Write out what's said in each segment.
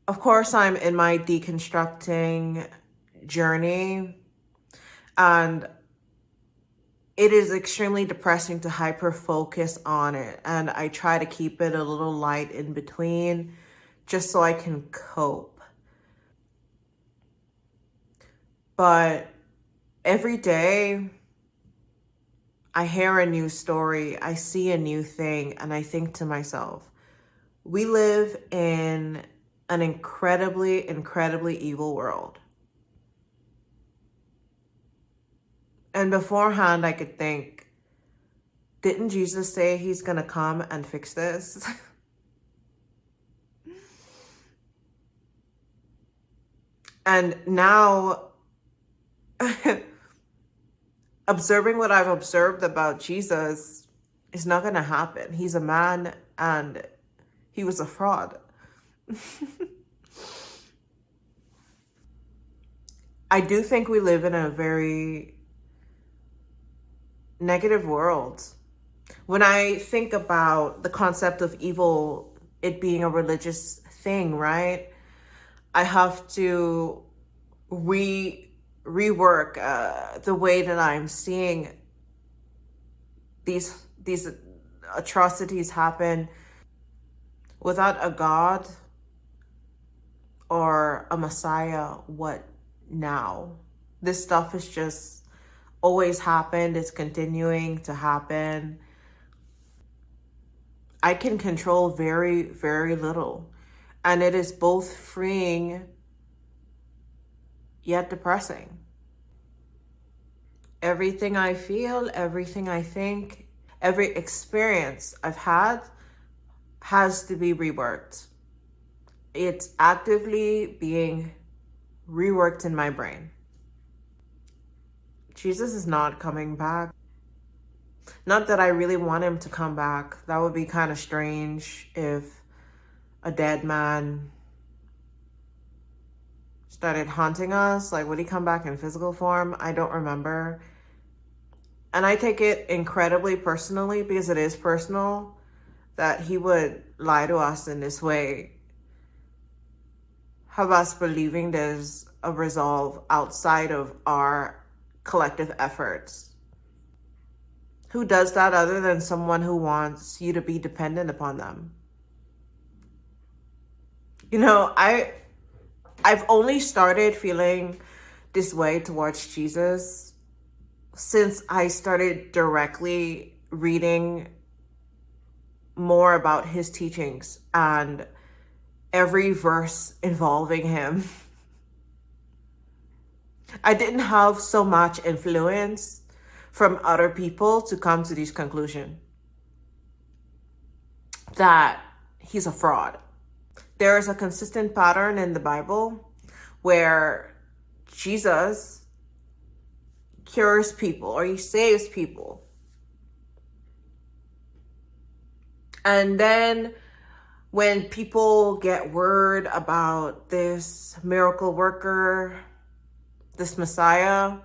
Of course, I'm in my deconstructing journey, and it is extremely depressing to hyper focus on it. And I try to keep it a little light in between just so I can cope. But every day, I hear a new story, I see a new thing, and I think to myself, we live in an incredibly, incredibly evil world. And beforehand, I could think, didn't Jesus say he's going to come and fix this? And now, observing what I've observed about Jesus is not going to happen. He's a man and he was a fraud. I do think we live in a very negative world. When I think about the concept of evil, it being a religious thing, right? I have to rework the way that I'm seeing these atrocities happen. Without a God or a Messiah, what now? This stuff is just always happened. It's continuing to happen. I can control very, very little. And it is both freeing yet depressing. Everything I feel, everything I think, every experience I've had has to be reworked. It's actively being reworked in my brain. Jesus is not coming back. Not that I really want him to come back. That would be kind of strange if a dead man started haunting us. Like, would he come back in physical form? I don't remember. And I take it incredibly personally, because it is personal, that he would lie to us in this way. Have us believing there's a resolve outside of our collective efforts. Who does that other than someone who wants you to be dependent upon them? You know, I've only started feeling this way towards Jesus since I started directly reading more about his teachings and every verse involving him. I didn't have so much influence from other people to come to this conclusion that he's a fraud. There is a consistent pattern in the Bible where Jesus cures people or he saves people. And then when people get word about this miracle worker, this Messiah,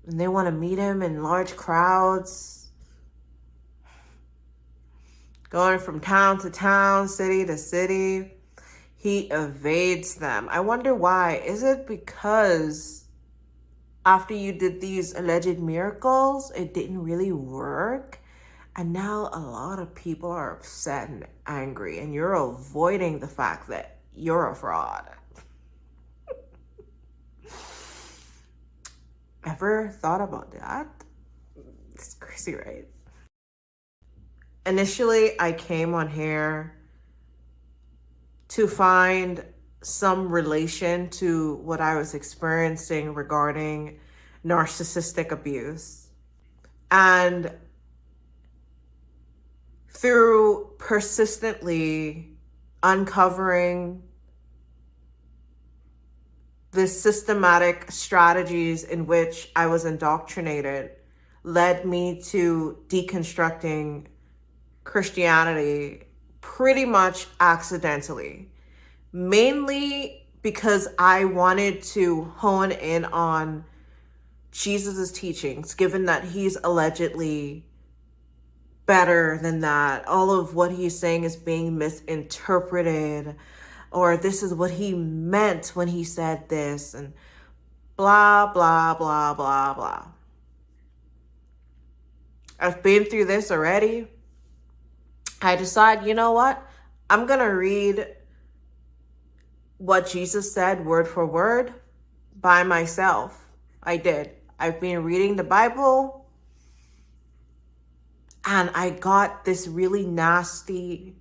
and they want to meet him in large crowds, going from town to town, city to city, he evades them. I wonder why. Is it because after you did these alleged miracles, it didn't really work? And now a lot of people are upset and angry, and you're avoiding the fact that you're a fraud. Ever thought about that? It's crazy, right? Initially, I came on here to find some relation to what I was experiencing regarding narcissistic abuse. And through persistently uncovering the systematic strategies in which I was indoctrinated led me to deconstructing Christianity pretty much accidentally, mainly because I wanted to hone in on Jesus's teachings, given that he's allegedly better than that. All of what he's saying is being misinterpreted. or this is what he meant when he said this, and blah, blah, blah, blah, blah. I've been through this already. I decide, you know what? I'm going to read what Jesus said word for word by myself. I did. I've been reading the Bible, and I got this really nasty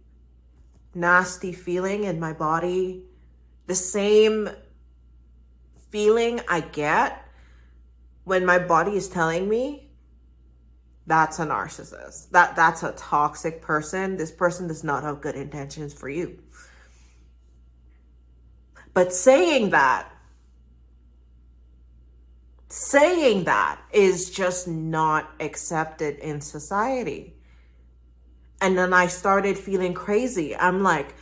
feeling in my body. The same feeling I get when my body is telling me that's a narcissist. That's a toxic person. This person does not have good intentions for you. But saying that is just not accepted in society. And then I started feeling crazy. I'm like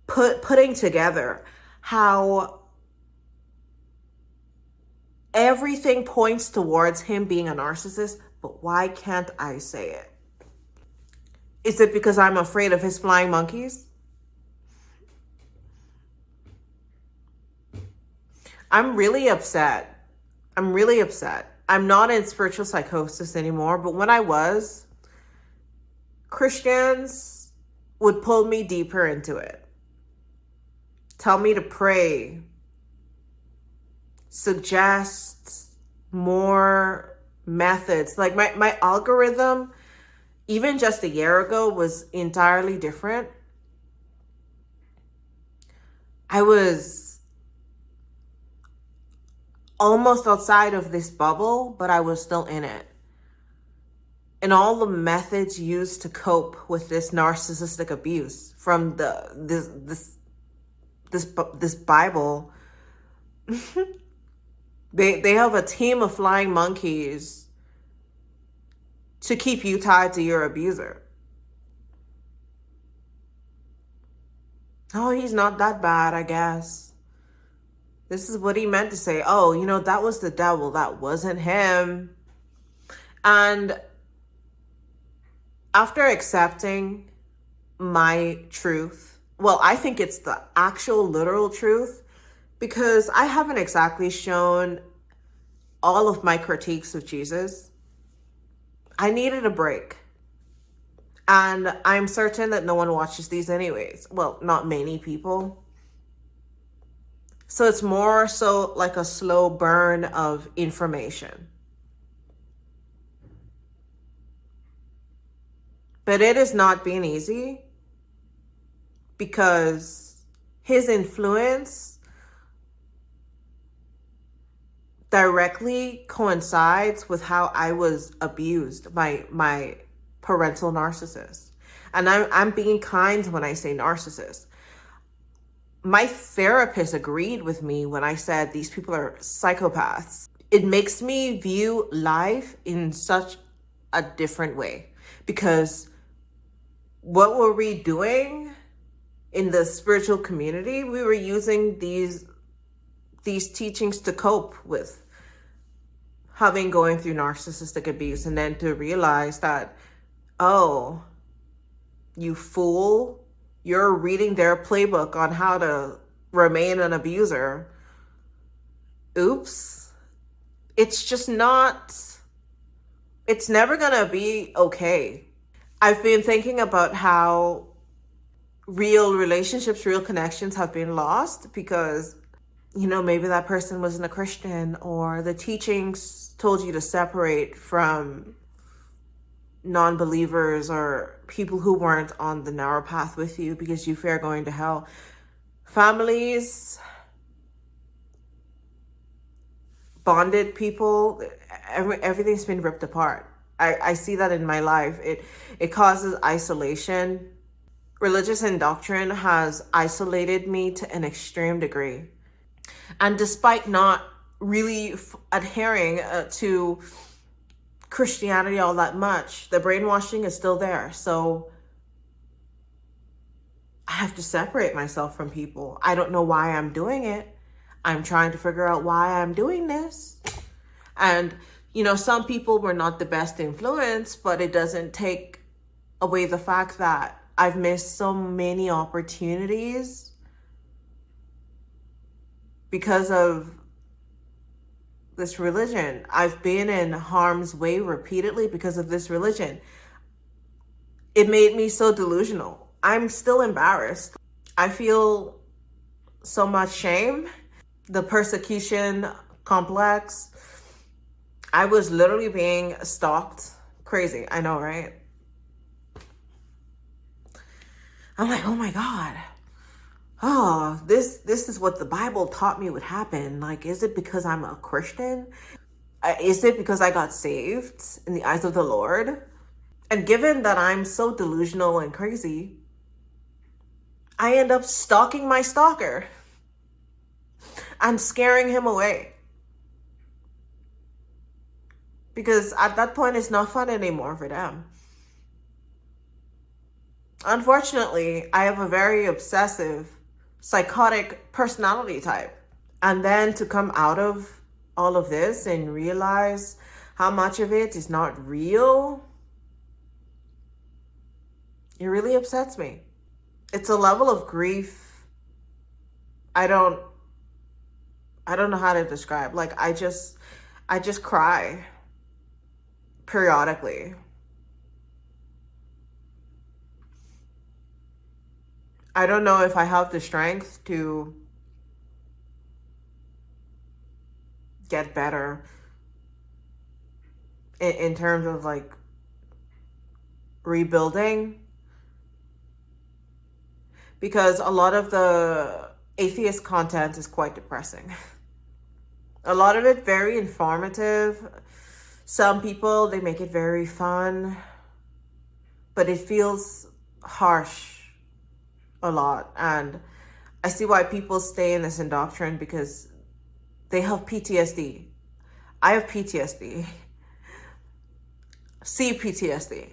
putting together how everything points towards him being a narcissist, but why can't I say it? Is it because I'm afraid of his flying monkeys? I'm really upset. I'm not in spiritual psychosis anymore, but when I was, Christians would pull me deeper into it. Tell me to pray. Suggest more methods. Like my algorithm, even just a year ago, was entirely different. I was almost outside of this bubble, but I was still in it. And all the methods used to cope with this narcissistic abuse from this Bible, they have a team of flying monkeys to keep you tied to your abuser. Oh, he's not that bad, I guess. This is what he meant to say. Oh, that was the devil. That wasn't him. And after accepting my truth, well, I think it's the actual literal truth, because I haven't exactly shown all of my critiques of Jesus. I needed a break. And I'm certain that no one watches these anyways. Well, not many people. So it's more so like a slow burn of information. But it has not been easy, because his influence directly coincides with how I was abused by my parental narcissist. And I'm being kind when I say narcissist. My therapist agreed with me when I said these people are psychopaths. It makes me view life in such a different way, because what were we doing in the spiritual community? We were using these teachings to cope with going through narcissistic abuse, and then to realize that, oh, you fool, you're reading their playbook on how to remain an abuser. Oops. It's never gonna be okay. I've been thinking about how real relationships, real connections have been lost because, maybe that person wasn't a Christian, or the teachings told you to separate from non-believers or people who weren't on the narrow path with you because you fear going to hell. Families, bonded people, everything's been ripped apart. I see that in my life. It causes isolation. Religious indoctrination has isolated me to an extreme degree. And despite not really adhering to Christianity all that much, the brainwashing is still there. So I have to separate myself from people. I don't know why I'm doing it. I'm trying to figure out why I'm doing this. And, some people were not the best influence, but it doesn't take away the fact that I've missed so many opportunities because of this religion. I've been in harm's way repeatedly because of this religion. It made me so delusional. I'm still embarrassed. I feel so much shame. The persecution complex. I was literally being stalked. Crazy. I know, right? I'm like, oh my God. Oh, this is what the Bible taught me would happen. Like, is it because I'm a Christian? Is it because I got saved in the eyes of the Lord? And given that I'm so delusional and crazy, I end up stalking my stalker and scaring him away. Because at that point, it's not fun anymore for them. Unfortunately, I have a very obsessive, psychotic personality type. And then to come out of all of this and realize how much of it is not real, it really upsets me. It's a level of grief I don't know how to describe. Like, I just cry periodically. I don't know if I have the strength to get better in terms of like rebuilding, because a lot of the atheist content is quite depressing. A lot of it very informative. Some people, they make it very fun, but it feels harsh a lot. And I see why people stay in this indoctrination, because they have PTSD. I have PTSD. CPTSD.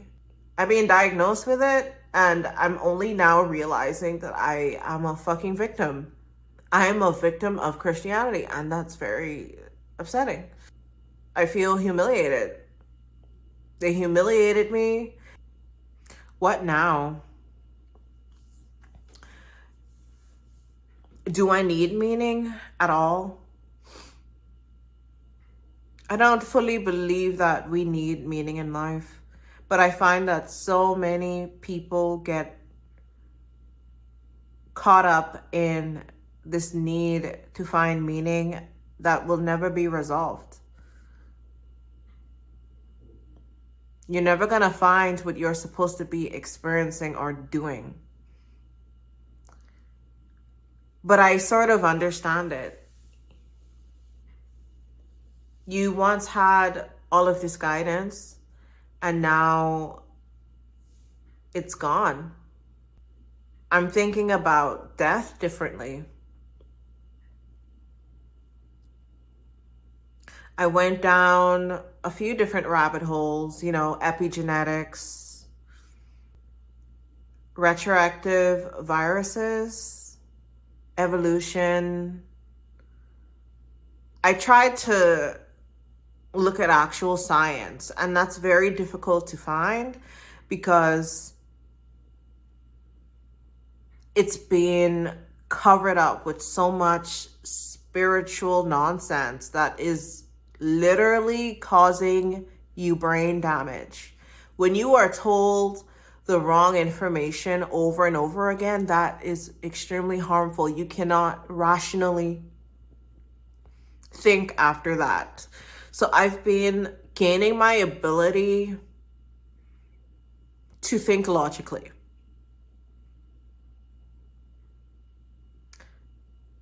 I've been diagnosed with it, and I'm only now realizing that I am a fucking victim. I am a victim of Christianity, and that's very upsetting. I feel humiliated. They humiliated me. What now? Do I need meaning at all? I don't fully believe that we need meaning in life, but I find that so many people get caught up in this need to find meaning that will never be resolved. You're never gonna find what you're supposed to be experiencing or doing. But I sort of understand it. You once had all of this guidance, and now it's gone. I'm thinking about death differently. I went down a few different rabbit holes, epigenetics, retroactive viruses, evolution. I tried to look at actual science, and that's very difficult to find because it's been covered up with so much spiritual nonsense that is literally causing you brain damage. When you are told the wrong information over and over again, that is extremely harmful. You cannot rationally think after that. So I've been gaining my ability to think logically.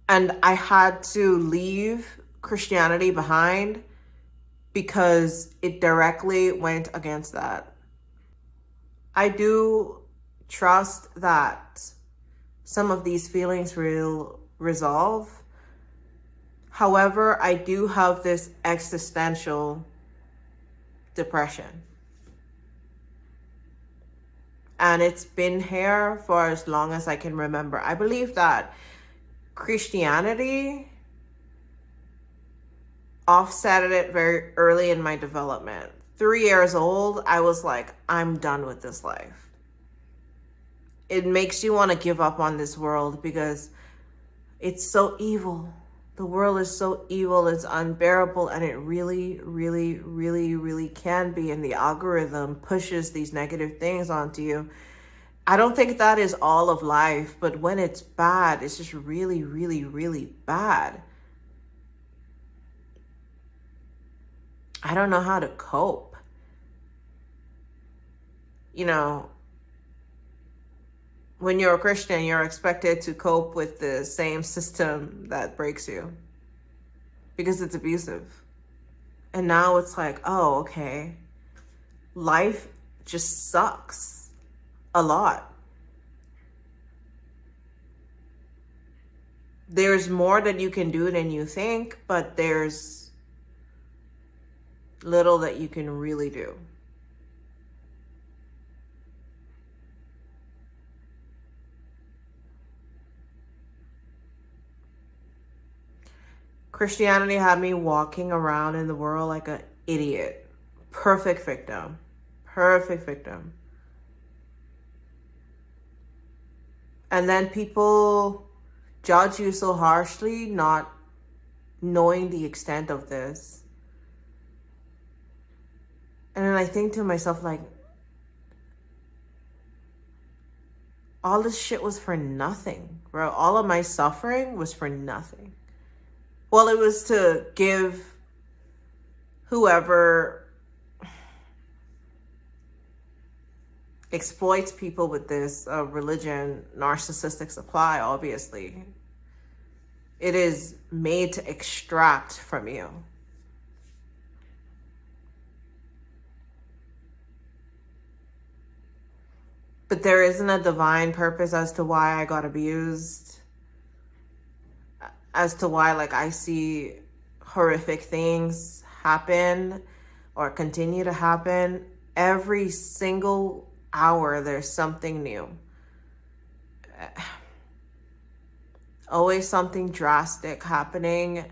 And I had to leave Christianity behind because it directly went against that. I do trust that some of these feelings will resolve. However, I do have this existential depression. And it's been here for as long as I can remember. I believe that Christianity offset it very early in my development. 3 years old, I was like, I'm done with this life. It makes you want to give up on this world because it's so evil. The world is so evil, it's unbearable, and it really, really, really, really can be. And the algorithm pushes these negative things onto you. I don't think that is all of life, but when it's bad, it's just really, really, really bad. I don't know how to cope. You know, when you're a Christian, you're expected to cope with the same system that breaks you because it's abusive. And now it's like, oh, okay, life just sucks a lot. There's more that you can do than you think, but there's little that you can really do. Christianity had me walking around in the world like an idiot. Perfect victim. Perfect victim. And then people judge you so harshly, not knowing the extent of this. And then I think to myself, like, all this shit was for nothing, bro. All of my suffering was for nothing. Well, it was to give whoever exploits people with this religion narcissistic supply, obviously. It is made to extract from you. But there isn't a divine purpose as to why I got abused, as to why, like, I see horrific things happen or continue to happen. Every single hour, there's something new. Always something drastic happening,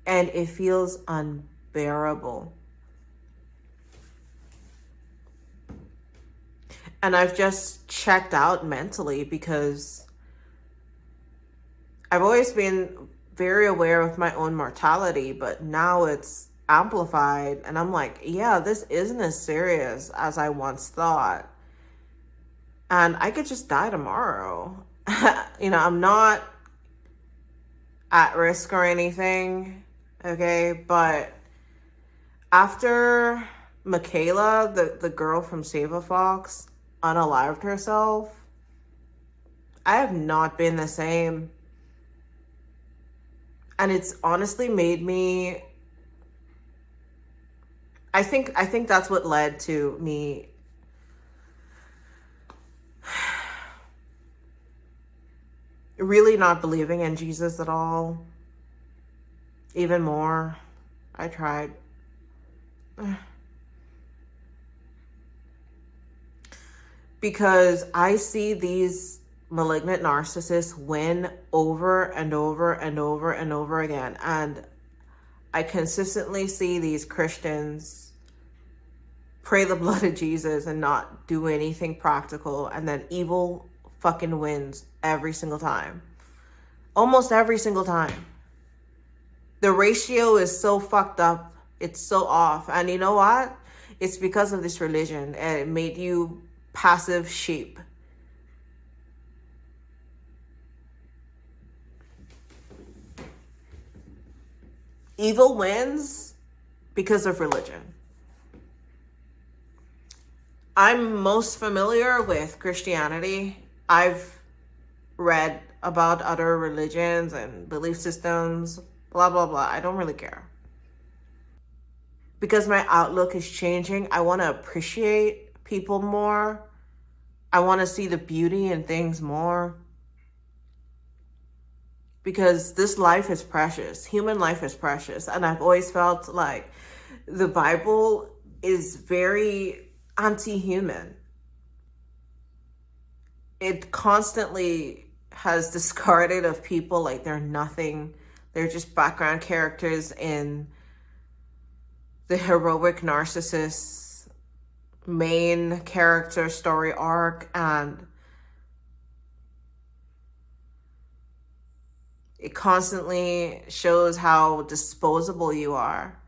and it feels unbearable. And I've just checked out mentally because I've always been very aware of my own mortality, but now it's amplified. And I'm like, yeah, this isn't as serious as I once thought. And I could just die tomorrow. I'm not at risk or anything, okay? But after Michaela, the girl from Save a Fox, unalived herself, I have not been the same. And it's honestly made me, I think that's what led to me really not believing in Jesus at all. Even more. I tried. Because I see these malignant narcissists win over and over and over and over again. And I consistently see these Christians pray the blood of Jesus and not do anything practical. And then evil fucking wins every single time. Almost every single time. The ratio is so fucked up. It's so off. And you know what? It's because of this religion. And it made you passive sheep. Evil wins because of religion. I'm most familiar with Christianity. I've read about other religions and belief systems, blah, blah, blah. I don't really care. Because my outlook is changing, I want to appreciate people more. I want to see the beauty in things more. Because this life is precious. Human life is precious. And I've always felt like the Bible is very anti-human. It constantly has discarded of people like they're nothing. They're just background characters in the heroic narcissist's main character story arc. And It constantly shows how disposable you are.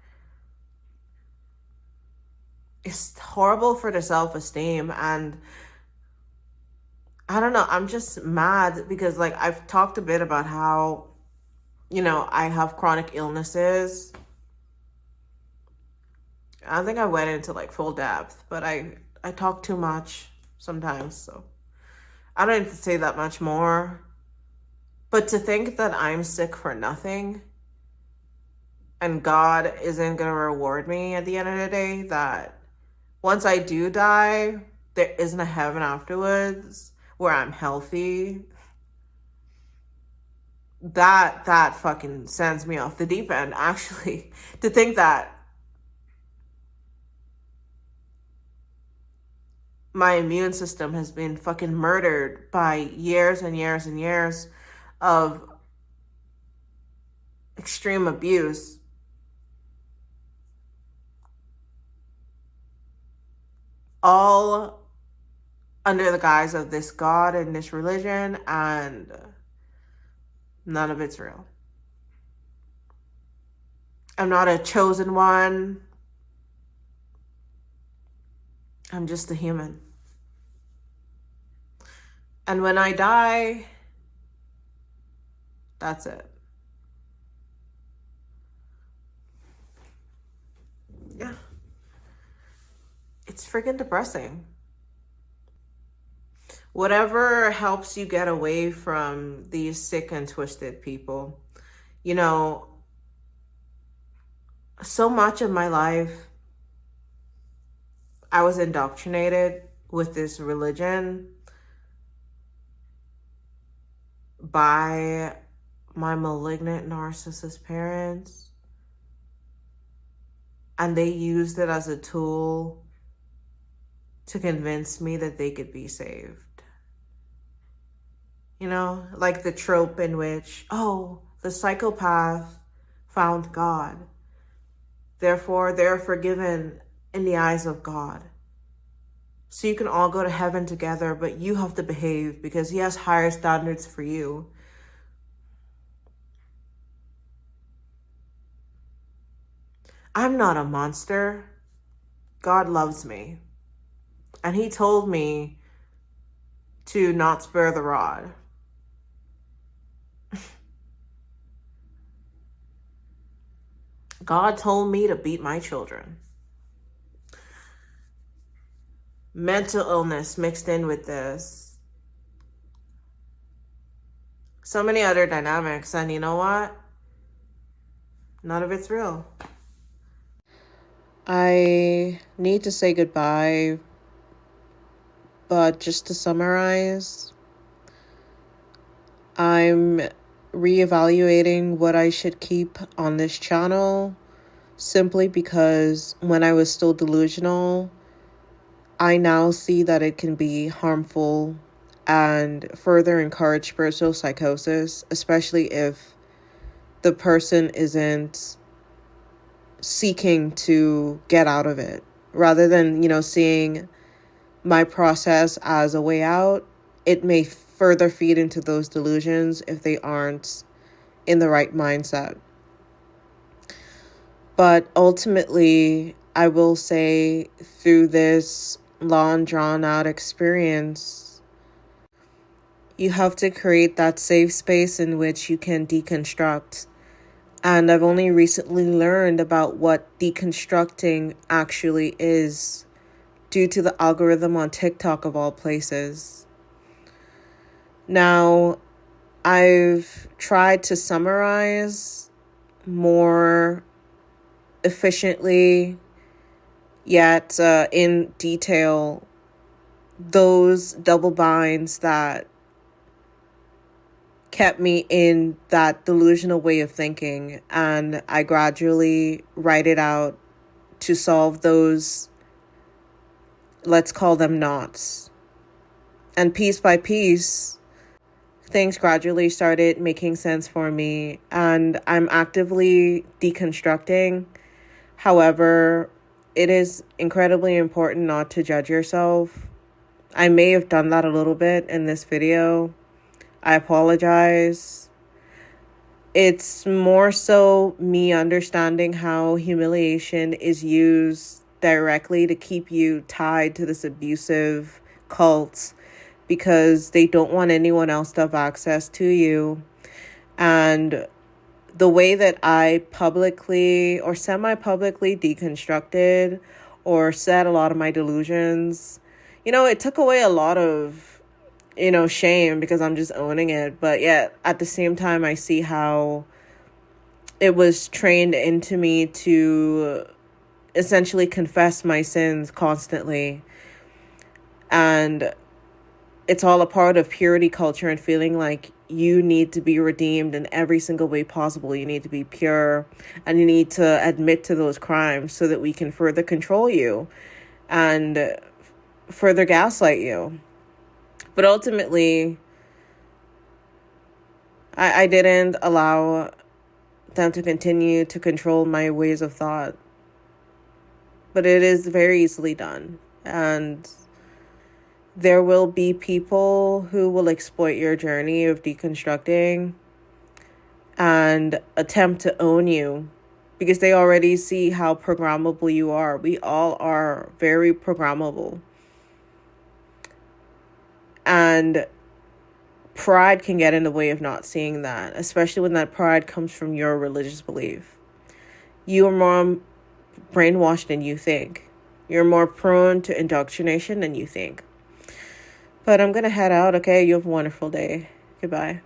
It's horrible for the self-esteem. And I don't know, I'm just mad because like I've talked a bit about how, I have chronic illnesses. I don't think I went into like full depth, but I talk too much sometimes, so I don't need to say that much more. But to think that I'm sick for nothing and God isn't going to reward me at the end of the day, that once I do die, there isn't a heaven afterwards where I'm healthy, that fucking sends me off the deep end, actually. To think that my immune system has been fucking murdered by years and years and years of extreme abuse, all under the guise of this God and this religion, and none of it's real. I'm not a chosen one. I'm just a human. And when I die, that's it. Yeah. It's freaking depressing. Whatever helps you get away from these sick and twisted people. So much of my life, I was indoctrinated with this religion by my malignant narcissist parents. And they used it as a tool to convince me that they could be saved. Like the trope in which, the psychopath found God. Therefore, they're forgiven in the eyes of God. So you can all go to heaven together, but you have to behave because he has higher standards for you. I'm not a monster. God loves me. And he told me to not spare the rod. God told me to beat my children. Mental illness mixed in with this. So many other dynamics. And you know what? None of it's real. I need to say goodbye. But just to summarize, I'm reevaluating what I should keep on this channel simply because when I was still delusional, I now see that it can be harmful and further encourage spiritual psychosis, especially if the person isn't seeking to get out of it. Rather than, seeing my process as a way out, it may further feed into those delusions if they aren't in the right mindset. But ultimately, I will say through this long drawn out experience, you have to create that safe space in which you can deconstruct. And I've only recently learned about what deconstructing actually is due to the algorithm on TikTok of all places. Now, I've tried to summarize more efficiently, yet in detail, those double binds that kept me in that delusional way of thinking. And I gradually write it out to solve those, let's call them knots. And piece by piece, things gradually started making sense for me, and I'm actively deconstructing. However, it is incredibly important not to judge yourself. I may have done that a little bit in this video. I apologize. It's more so me understanding how humiliation is used directly to keep you tied to this abusive cult because they don't want anyone else to have access to you. And the way that I publicly or semi-publicly deconstructed or said a lot of my delusions, it took away a lot of, shame because I'm just owning it. But yet at the same time, I see how it was trained into me to essentially confess my sins constantly. And it's all a part of purity culture and feeling like you need to be redeemed in every single way possible. You need to be pure and you need to admit to those crimes so that we can further control you and further gaslight you. But ultimately, I didn't allow them to continue to control my ways of thought. But it is very easily done. And there will be people who will exploit your journey of deconstructing and attempt to own you because they already see how programmable you are. We all are very programmable. And pride can get in the way of not seeing that, especially when that pride comes from your religious belief. You are more brainwashed than you think. You're more prone to indoctrination than you think. But I'm going to head out, okay? You have a wonderful day. Goodbye.